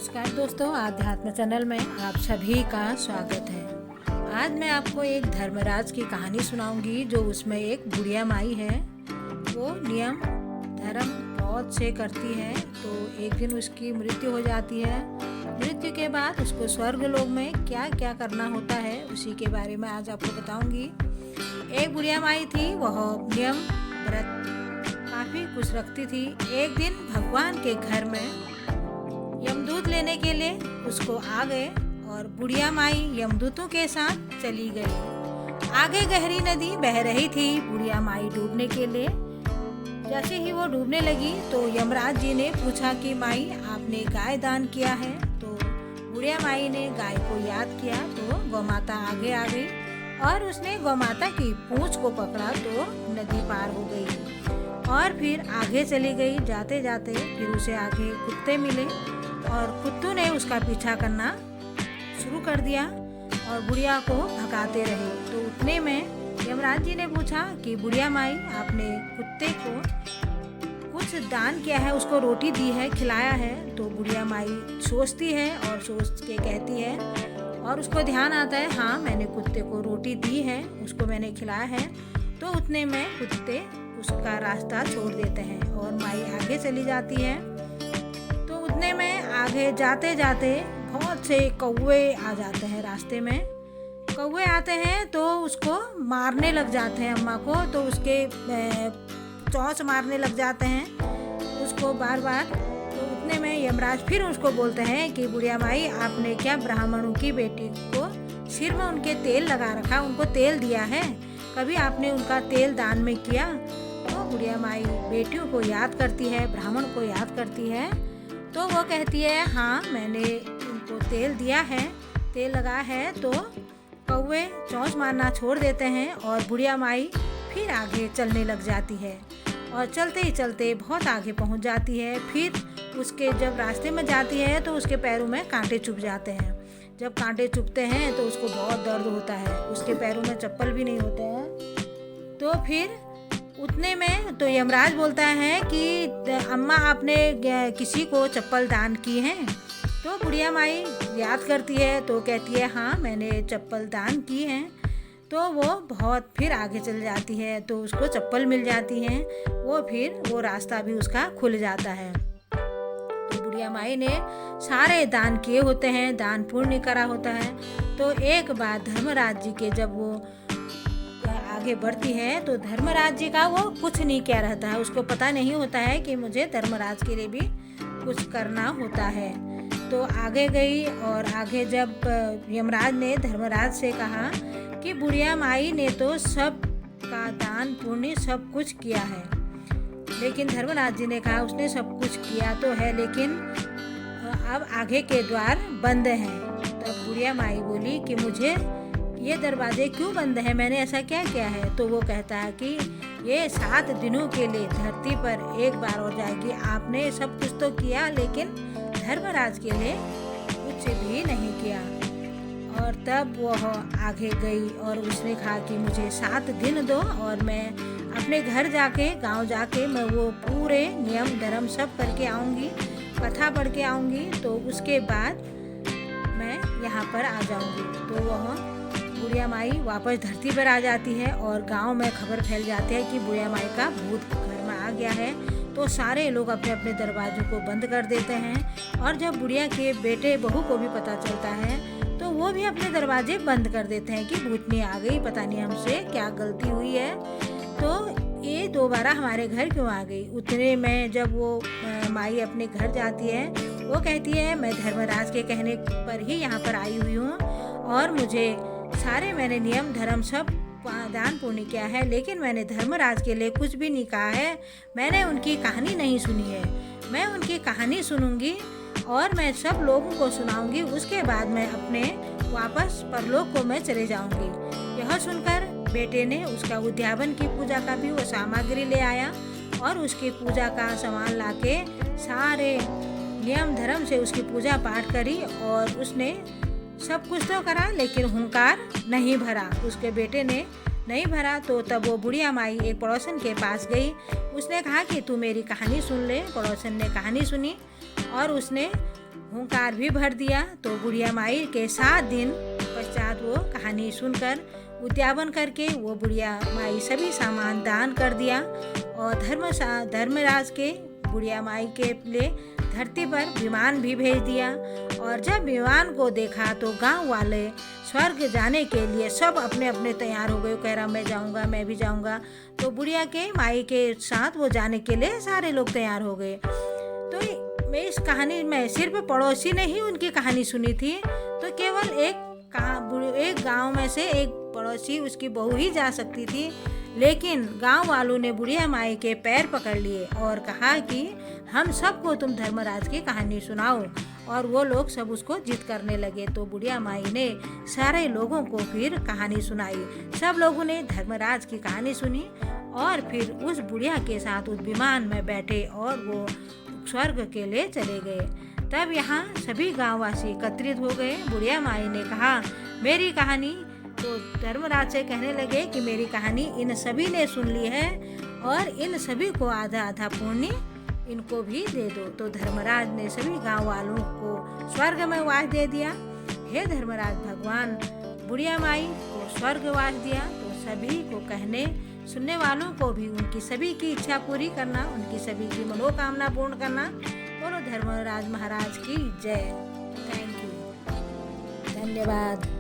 नमस्कार दोस्तों, आध्यात्म चैनल में आप सभी का स्वागत है। आज मैं आपको एक धर्मराज की कहानी सुनाऊंगी जो उसमें एक बुढ़िया माई है। वो नियम धर्म बहुत से करती है। तो एक दिन उसकी मृत्यु हो जाती है। मृत्यु के बाद उसको स्वर्ग लोक में क्या क्या करना होता है उसी के बारे में आज आपको बताऊंगी। एक बुढ़िया माई थी, वह नियम व्रत काफ़ी कुछ रखती थी। एक दिन भगवान के घर में यमदूत लेने के लिए उसको आ गए और बुढ़िया माई यमदूतों के साथ चली गई। आगे गहरी नदी बह रही थी। बुढ़िया माई डूबने के लिए जैसे ही वो डूबने लगी तो यमराज जी ने पूछा कि माई आपने गाय दान किया है। तो बुढ़िया माई ने गाय को याद किया तो गौमाता आगे आ गई और उसने गौमाता की पूंछ को पकड़ा तो नदी पार हो गई और फिर आगे चली गई। जाते जाते फिर उसे आगे कुत्ते मिले और कुत्तों ने उसका पीछा करना शुरू कर दिया और बुढ़िया को भगाते रहे। तो उतने में यमराज जी ने पूछा कि बुढ़िया माई आपने कुत्ते को कुछ दान किया है, उसको रोटी दी है, खिलाया है। तो बुढ़िया माई सोचती है और सोच के कहती है और उसको ध्यान आता है, हाँ मैंने कुत्ते को रोटी दी है, उसको मैंने खिलाया है। तो उतने में कुत्ते उसका रास्ता छोड़ देते हैं और माई आगे चली जाती है। तो उतने में आगे जाते जाते बहुत से कौवे आ जाते हैं रास्ते में। कौवे आते हैं तो उसको मारने लग जाते हैं अम्मा को। तो उसके चोंच मारने लग जाते हैं उसको बार बार। तो उतने में यमराज फिर उसको बोलते हैं कि बुढ़िया माई आपने क्या ब्राह्मणों की बेटी को सिर में उनके तेल लगा रखा, उनको तेल दिया है, कभी आपने उनका तेल दान में किया? तो बुढ़िया माई बेटियों को याद करती है, ब्राह्मण को याद करती है। तो वो कहती है हाँ मैंने उनको तेल दिया है, तेल लगा है। तो कौवे चोंच मारना छोड़ देते हैं और बुढ़िया माई फिर आगे चलने लग जाती है और चलते ही चलते बहुत आगे पहुंच जाती है। फिर उसके जब रास्ते में जाती है तो उसके पैरों में कांटे चुभ जाते हैं। जब कांटे चुभते हैं तो उसको बहुत दर्द होता है, उसके पैरों में चप्पल भी नहीं होते हैं। तो फिर उतने में तो यमराज बोलता है कि अम्मा आपने किसी को चप्पल दान की है? तो बुढ़िया माई याद करती है तो कहती है हाँ मैंने चप्पल दान की है। तो वो बहुत फिर आगे चल जाती है तो उसको चप्पल मिल जाती है। वो रास्ता भी उसका खुल जाता है। तो बुढ़िया माई ने सारे दान किए होते हैं, दान पुण्य करा होता है। तो एक बार धर्मराज जी के जब वो आगे बढ़ती है तो धर्मराज जी का वो कुछ नहीं कह रहता है, उसको पता नहीं होता है कि मुझे धर्मराज के लिए भी कुछ करना होता है। तो आगे गई और आगे जब यमराज ने धर्मराज से कहा कि बुढ़िया माई ने तो सब का दान पुण्य सब कुछ किया है, लेकिन धर्मराज जी ने कहा उसने सब कुछ किया तो है लेकिन अब आगे के द्वार बंद हैं। तब बुढ़िया माई बोली कि मुझे ये दरवाजे क्यों बंद है, मैंने ऐसा क्या किया है? तो वो कहता है कि ये 7 दिनों के लिए धरती पर एक बार हो जाएगी, आपने सब कुछ तो किया लेकिन धर्मराज के लिए कुछ भी नहीं किया। और तब वह आगे गई और उसने कहा कि मुझे 7 दिन दो और मैं अपने घर जाके गांव जाके मैं वो पूरे नियम धर्म सब करके आऊँगी, कथा पढ़ के आऊँगी, तो उसके बाद मैं यहाँ पर आ जाऊँगी। तो वह बुढ़िया माई वापस धरती पर आ जाती है और गांव में खबर फैल जाती है कि बुढ़िया माई का भूत घर में आ गया है। तो सारे लोग अपने अपने दरवाजों को बंद कर देते हैं और जब बुढ़िया के बेटे बहू को भी पता चलता है तो वो भी अपने दरवाजे बंद कर देते हैं कि भूतनी आ गई, पता नहीं हमसे क्या गलती हुई है, तो ये दोबारा हमारे घर क्यों आ गई। उतने में जब वो माई अपने घर जाती है वो कहती है मैं धर्मराज के कहने पर ही यहाँ पर आई हुई हूँ और मुझे सारे मैंने नियम धर्म सब दान पुण्य किया है लेकिन मैंने धर्मराज के लिए कुछ भी नहीं कहा है, मैंने उनकी कहानी नहीं सुनी है। मैं उनकी कहानी सुनूंगी और मैं सब लोगों को सुनाऊंगी, उसके बाद मैं अपने वापस परलोक को मैं चले जाऊंगी। यह सुनकर बेटे ने उसका उद्यापन की पूजा का भी वो सामग्री ले आया और उसकी पूजा का सामान लाके सारे नियम धर्म से उसकी पूजा पाठ करी और उसने सब कुछ तो करा लेकिन हुंकार नहीं भरा, उसके बेटे ने नहीं भरा। तो तब वो बुढ़िया माई एक पड़ोसन के पास गई, उसने कहा कि तू मेरी कहानी सुन ले। पड़ोसन ने कहानी सुनी और उसने हुंकार भी भर दिया। तो बुढ़िया माई के 7 दिन पश्चात वो कहानी सुनकर उद्यापन करके वो बुढ़िया माई सभी सामान दान कर दिया और धर्मराज के बुढ़िया माई के लिए धरती पर विमान भी भेज दिया। और जब विमान को देखा तो गांव वाले स्वर्ग जाने के लिए सब अपने अपने तैयार हो गए। कह रहा मैं जाऊंगा, मैं भी जाऊंगा। तो बुढ़िया के माई के साथ वो जाने के लिए सारे लोग तैयार हो गए। तो मैं इस कहानी में सिर्फ पड़ोसी ने ही उनकी कहानी सुनी थी। तो केवल एक गांव में से एक पड़ोसी उसकी बहू ही जा सकती थी, लेकिन गांव वालों ने बुढ़िया माई के पैर पकड़ लिए और कहा कि हम सबको तुम धर्मराज की कहानी सुनाओ। और वो लोग सब उसको जिद करने लगे। तो बुढ़िया माई ने सारे लोगों को फिर कहानी सुनाई। सब लोगों ने धर्मराज की कहानी सुनी और फिर उस बुढ़िया के साथ उस विमान में बैठे और वो स्वर्ग के लिए चले गए। तब यहाँ सभी गांववासी एकत्रित हो गए। बुढ़िया माई ने कहा मेरी कहानी। तो धर्मराज से कहने लगे कि मेरी कहानी इन सभी ने सुन ली है और इन सभी को आधा आधा पुण्य इनको भी दे दो। तो धर्मराज ने सभी गांव वालों को स्वर्ग में वास दे दिया। हे धर्मराज भगवान, बुढ़िया माई को स्वर्गवास दिया तो सभी को कहने सुनने वालों को भी उनकी सभी की इच्छा पूरी करना, उनकी सभी की मनोकामना पूर्ण करना। बोलो धर्मराज महाराज की जय। थैंक यू, धन्यवाद।